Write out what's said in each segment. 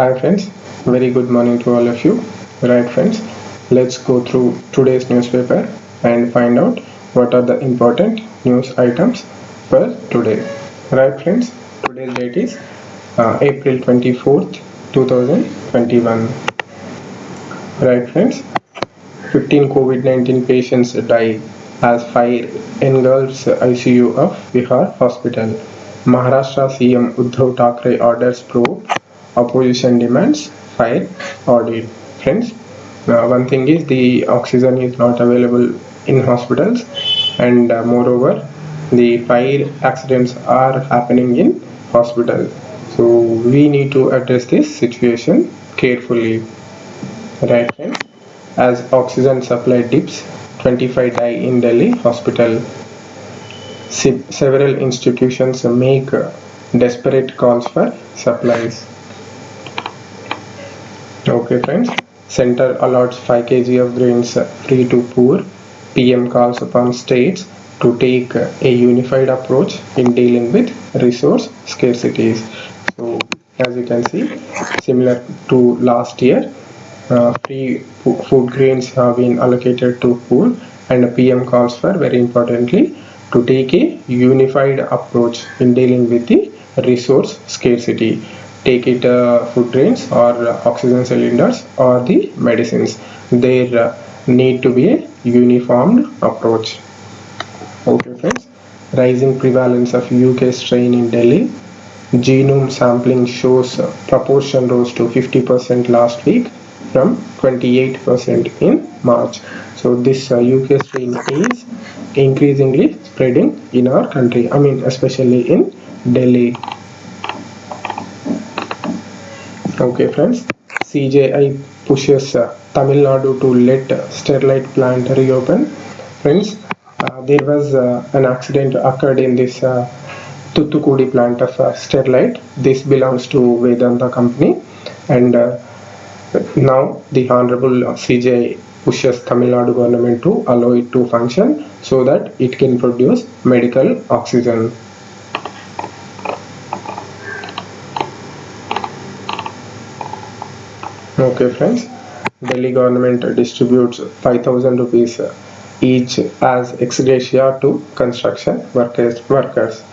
Hi friends, very good morning to all of you. Right friends, let's go through today's newspaper and find out what are the important news items for today. Right friends, today's date is April 24th, 2021. Right friends, 15 COVID-19 patients die as fire engulfs ICU of Bihar hospital. Maharashtra CM Uddhav Thackeray orders probe, opposition demands fire audit. Friends, one thing is the oxygen is not available in hospitals, and moreover, the fire accidents are happening in hospital. So we need to address this situation carefully. Right, friends? As oxygen supply dips, 25 die in Delhi hospital. Several institutions make desperate calls for supplies. Okay, friends. Center allots 5 kg of grains free to poor. PM calls upon states to take a unified approach in dealing with resource scarcities. So, as you can see, similar to last year, free food grains have been allocated to poor, and PM calls for, very importantly, to take a unified approach in dealing with the resource scarcity. Take it food grains or oxygen cylinders or the medicines. There need to be a uniformed approach. Okay, friends. Rising prevalence of UK strain in Delhi. Genome sampling shows proportion rose to 50% last week from 28% in March. So this UK strain is increasingly spreading in our country. I mean, especially in Delhi. Okay, friends. CJI pushes Tamil Nadu to let Sterlite plant reopen. Friends, there was an accident occurred in this Thoothukudi plant of Sterlite. This belongs to Vedanta company, and now the Honorable CJI pushes Tamil Nadu government to allow it to function so that it can produce medical oxygen. Okay, friends. Delhi government distributes 5,000 rupees each as ex gratia to construction workers.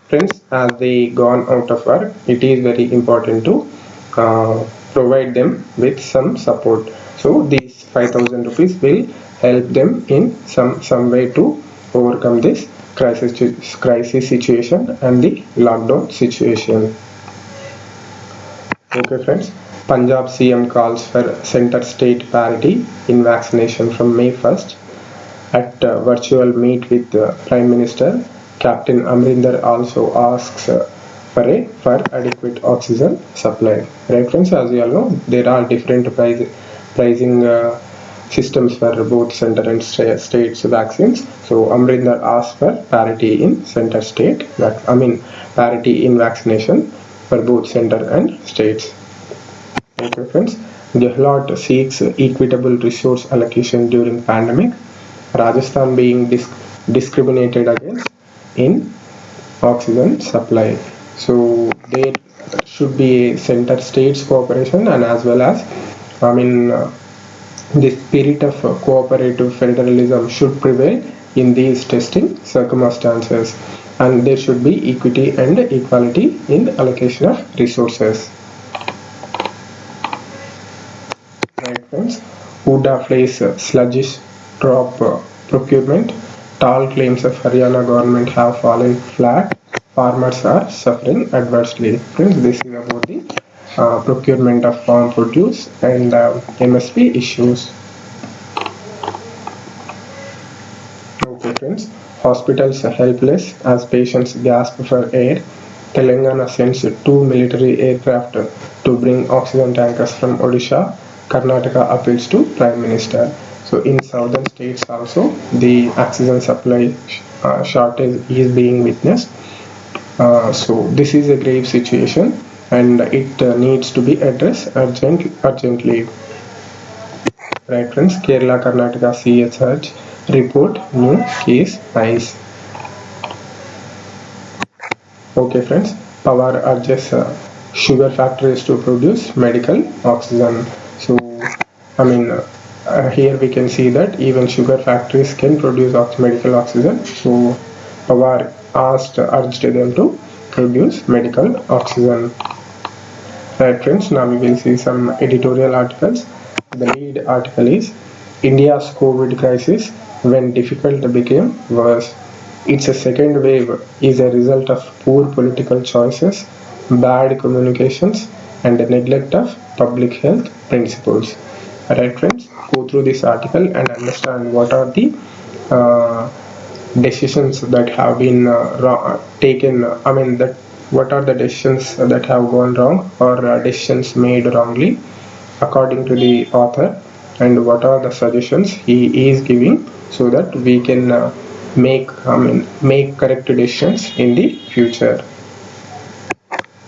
Friends, as they gone out of work, it is very important to provide them with some support. So these 5,000 rupees will help them in some way to overcome this crisis situation and the lockdown situation. Okay, friends. Punjab CM calls for center-state parity in vaccination from May 1st. At virtual meet with the Prime Minister, Captain Amrinder also asks for adequate oxygen supply. Right, friends, as you all know, there are different pricing systems for both center and states vaccines. So Amrinder asks for parity in center-state, parity in vaccination for both center and states. Okay, friends. Gehlot seeks equitable resource allocation during pandemic. Rajasthan being discriminated against in oxygen supply. So there should be a center states cooperation, and as well as, the spirit of cooperative federalism should prevail in these testing circumstances, and there should be equity and equality in allocation of resources. Right, friends. Huda flays sluggish crop procurement. Tall claims of Haryana government have fallen flat. Farmers are suffering adversely. Friends, this is about the procurement of farm produce and MSP issues. Okay, friends. Hospitals are helpless as patients gasp for air. Telangana sends 2 military aircraft to bring oxygen tankers from Odisha. Karnataka appeals to Prime Minister. So in southern states also, the oxygen supply shortage is being witnessed. So this is a grave situation, and it needs to be addressed urgently. Right, friends. Kerala, Karnataka CHH report new case rise. Okay, friends. Pawar urges sugar factories to produce medical oxygen. So, here we can see that even sugar factories can produce medical oxygen. So, Pawar urged them to produce medical oxygen. Right, friends, now we will see some editorial articles. The lead article is India's COVID crisis when difficult became worse. Its second wave is a result of poor political choices, bad communications, and the neglect of public health principles. Alright, friends, go through this article and understand what are the uh, decisions that have been taken. That what are the decisions that have gone wrong or decisions made wrongly according to the author, and what are the suggestions he is giving so that we can make correct decisions in the future.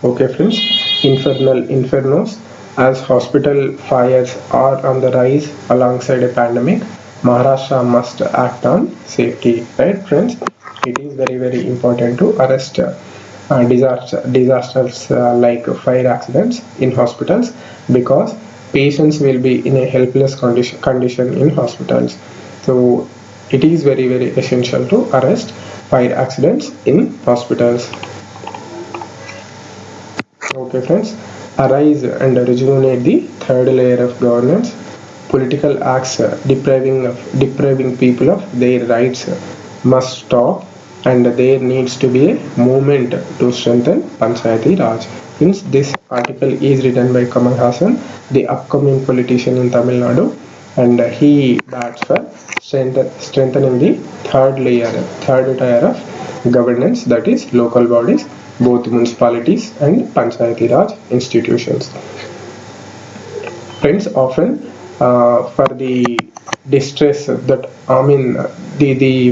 Okay, friends, infernal infernos. As hospital fires are on the rise alongside a pandemic, Maharashtra must act on safety. Right, friends? It is very, very important to arrest disasters like fire accidents in hospitals, because patients will be in a helpless condition in hospitals. So, it is very, very essential to arrest fire accidents in hospitals. Okay, friends, arise and rejuvenate the third layer of governance. Political acts depriving people of their rights must stop, and there needs to be a movement to strengthen Panchayati Raj. Since this article is written by Kamal Hassan, the upcoming politician in Tamil Nadu, and he bats for strengthening the third tier of governance, that is local bodies, both municipalities and Panchayati Raj institutions. Friends, often for the distress that the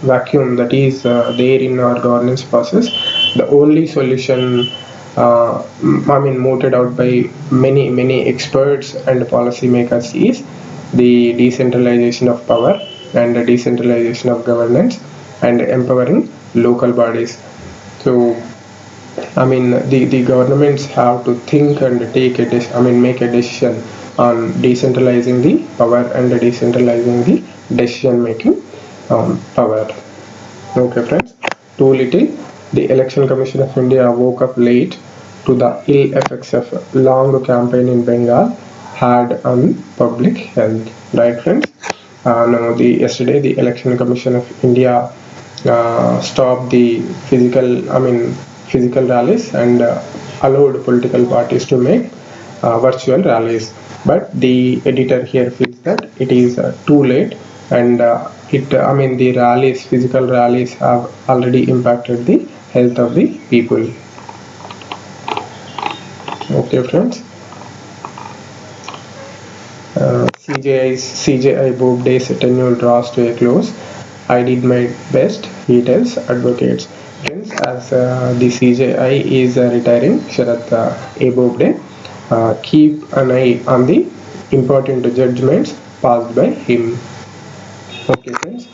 vacuum that is there in our governance process, the only solution mooted out by many experts and policymakers is the decentralization of power and the decentralization of governance and empowering local bodies. So the governments have to think and make a decision on decentralizing the power and decentralizing the decision making power. Okay, friends. Too little. The Election Commission of India woke up late to the ill effects of long campaign in Bengal had on public health. Right, friends? No, yesterday the Election Commission of India stopped the physical rallies and allowed political parties to make virtual rallies. But the editor here feels that it is too late, and the physical rallies have already impacted the health of the people. Okay, friends. CJI Bob Day's tenure draws to a close. I did my best, he tells advocates. Friends, as the CJI is retiring, Sharath Abobde, keep an eye on the important judgments passed by him. Okay, friends.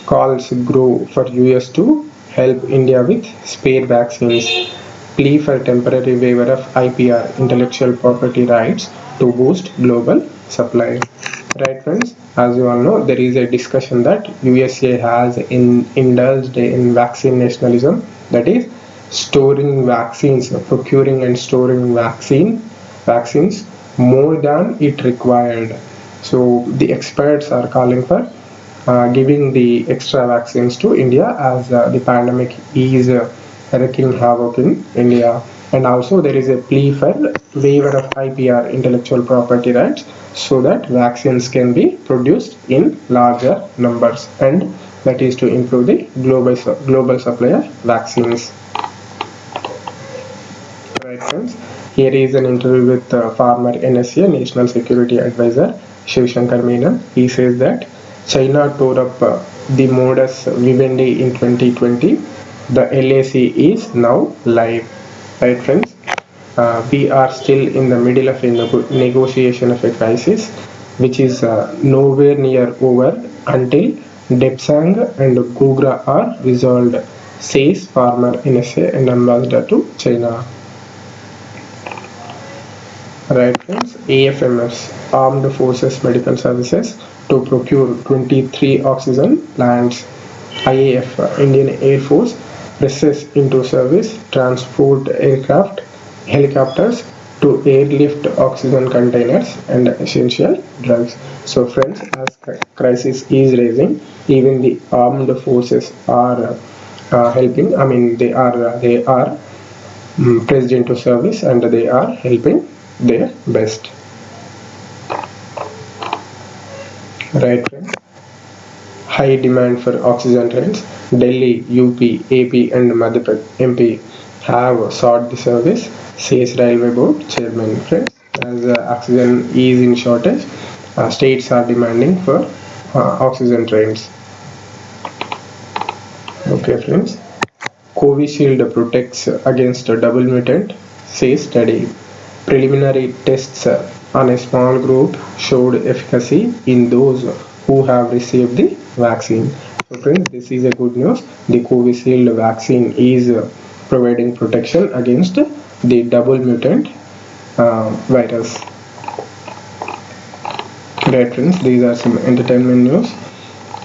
Calls grow for US to help India with spare vaccines. Plea for temporary waiver of IPR, intellectual property rights, to boost global supply. Right, friends? As you all know, there is a discussion that USA has indulged in vaccine nationalism, that is, storing vaccines, procuring and storing vaccines more than it required. So the experts are calling for giving the extra vaccines to India, as the pandemic is wreaking havoc in India. And also there is a plea for waiver of IPR, intellectual property rights, so that vaccines can be produced in larger numbers, and that is to improve the global supply of vaccines. Right, friends. Here is an interview with former NSA, National Security Advisor, Shiv Shankar Menon. He says that China tore up the modus vivendi in 2020. The LAC is now live. Right, friends? We are still in the middle of a negotiation of a crisis, which is nowhere near over until Depsang and Gogra are resolved, says former NSA and ambassador to China. Right friends, AFMS, Armed Forces Medical Services, to procure 23 oxygen plants. IAF, Indian Air Force, presses into service transport aircraft, helicopters to airlift oxygen containers and essential drugs. So friends, as crisis is raising, even the armed forces are helping. I mean, they are pressed into service and they are helping their best. Right friends, high demand for oxygen trains. Delhi, UP, AP and Madhya Pradesh MP have sought the service, says railway board chairman. Friends, as oxygen is in shortage, states are demanding for oxygen trains. Okay friends, Covishield protects against a double mutant, says study. Preliminary tests on a small group showed efficacy in those who have received the vaccine. So friends, this is a good news. The Covishield vaccine is providing protection against the double mutant virus. Right friends, these are some entertainment news,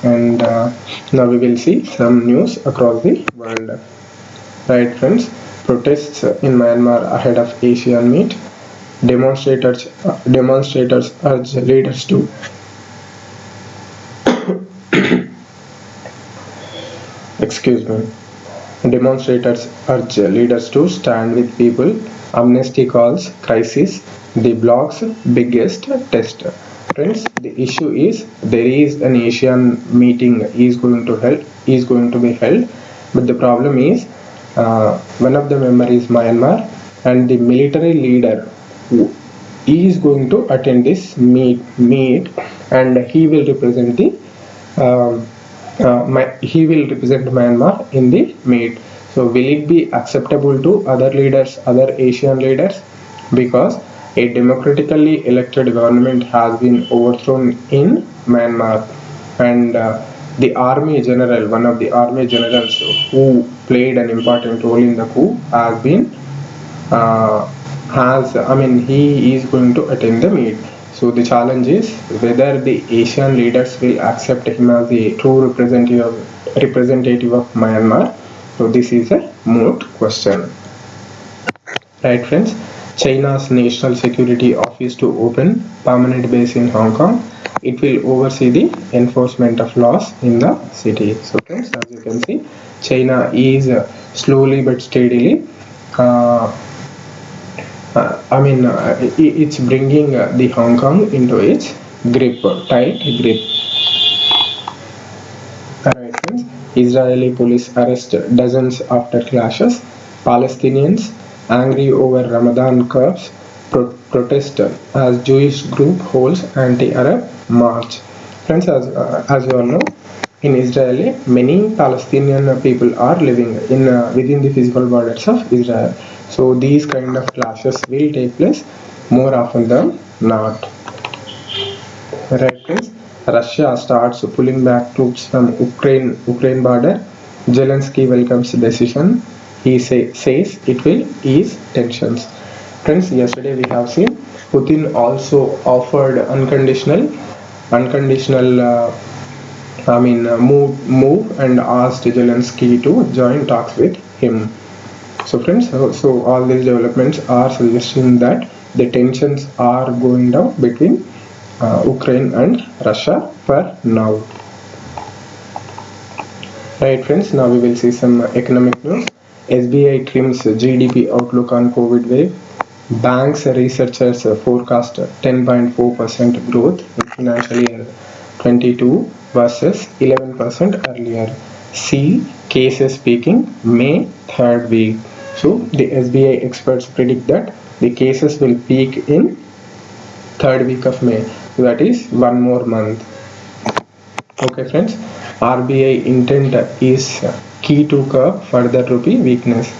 and now we will see some news across the world. Right friends, protests in Myanmar ahead of Asian meet. Demonstrators urge leaders to excuse me. Demonstrators urge leaders to stand with people. Amnesty calls crisis the bloc's biggest test. Friends, the issue is there is an Asian meeting is going to be held, but the problem is one of the member is Myanmar, and the military leader who is going to attend this meet, and he will represent the he will represent Myanmar in the meet. So will it be acceptable to other leaders, other Asian leaders? Because a democratically elected government has been overthrown in Myanmar, and the army general, one of the army generals who played an important role in the coup, uh, he is going to attend the meet. So the challenge is whether the Asian leaders will accept him as a true representative of Myanmar. So this is a moot question. Right friends, China's National Security Office to open permanent base in Hong Kong. It will oversee the enforcement of laws in the city. So friends, as you can see, China is slowly but steadily uh, it's bringing the Hong Kong into its tight grip. Alright friends, Israeli police arrest dozens after clashes. Palestinians angry over Ramadan curbs protest as Jewish group holds anti-Arab march. Friends, as you all know, in Israel, many Palestinian people are living in within the physical borders of Israel. So these kind of clashes will take place more often than not. Right, friends? Russia starts pulling back troops from Ukraine border. Zelensky welcomes decision. Says it will ease tensions. Friends, yesterday we have seen Putin also offered unconditional move and asked Zelensky to join talks with him. So friends, so all these developments are suggesting that the tensions are going down between Ukraine and Russia for now. Right friends, now we will see some economic news. SBI trims GDP outlook on COVID wave. Banks researchers forecast 10.4% growth in financial year 22 versus 11% earlier. See cases peaking May 3rd week. So the SBI experts predict that the cases will peak in third week of May. That is one more month. Okay friends, RBI intent is key to curb further rupee weakness.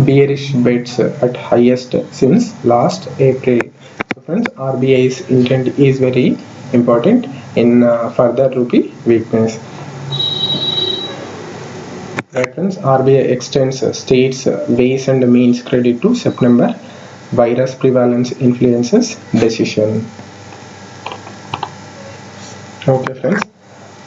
Bearish bets at highest since last April. So friends, RBI's intent is very important in further rupee weakness. Right friends, RBI extends states base and means credit to September. virus prevalence influences decision. Okay friends,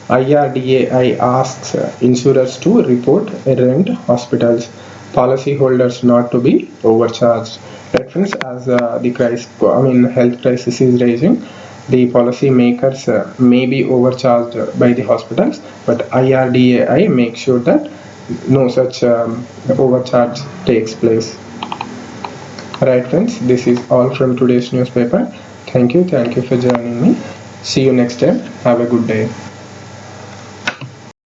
IRDAI asks insurers to report errant hospitals, policyholders not to be overcharged. Right friends, as the health crisis is rising, the policy makers may be overcharged by the hospitals, but IRDAI makes sure that no such overcharge takes place. Right friends, this is all from today's newspaper. Thank you for joining me. See you next time. Have a good day.